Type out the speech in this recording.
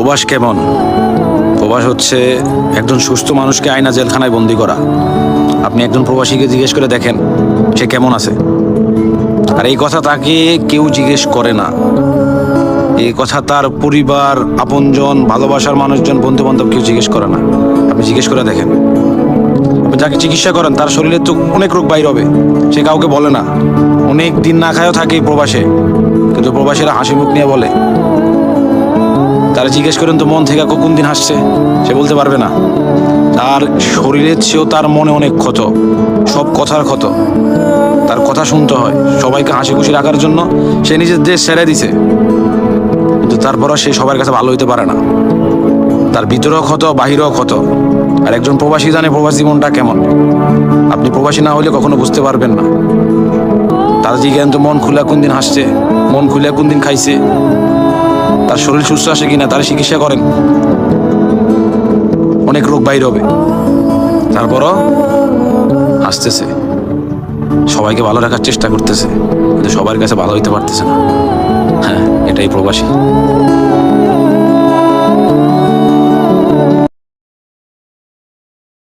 প্রবাস কেমন? প্রবাস হচ্ছে একজন সুস্থ মানুষকে আয়না জেলখানায় বন্দি করা। আপনি একজন প্রবাসীকে জিজ্ঞেস করে দেখেন সে কেমন আছে, আর এই কথা তাকে কেউ জিজ্ঞেস করে না। এই কথা তার পরিবার, আপনজন, ভালোবাসার মানুষজন, বন্ধু বান্ধব কেউ জিজ্ঞেস করে না। আপনি জিজ্ঞেস করে দেখেন। আপনি যাকে চিকিৎসা করেন তার শরীরে তো অনেক রোগ বাইর হবে, সে কাউকে বলে না। অনেক দিন না খায়ও থাকে এই প্রবাসে, কিন্তু প্রবাসীরা হাসি মুখ নিয়ে বলে। তারা জিজ্ঞেস করেন তো মন থেকে কোন দিন হাসছে, সে বলতে পারবে না। তার শরীরের চেয়েও তার মনে অনেক ক্ষত, সব কথার ক্ষত। তার কথা শুনতে হয়, সবাইকে হাসি খুশি রাখার জন্য সে নিজের দেশ ছেড়ে দিছে, কিন্তু তারপরও সে সবার কাছে ভালো হইতে পারে না। তার ভিতরেও ক্ষত, বাহিরেও ক্ষত। আর একজন প্রবাসী জানে প্রবাসী জীবনটা কেমন। আপনি প্রবাসী না হলে কখনো বুঝতে পারবেন না। তার জিজ্ঞাসা তো মন খুলে কোন দিন হাসছে, মন খুলে কোন দিন খাইছে, তার শরীর সুস্থ আছে কিনা, তার চিকিৎসা করেন। অনেক রোগ বাইর হবে, তারপরও হাসতেছে, সবাইকে ভালো রাখার চেষ্টা করতেছে, কিন্তু সবার কাছে ভালো হইতে পারতেছে না। হ্যাঁ, এটাই প্রবাসী।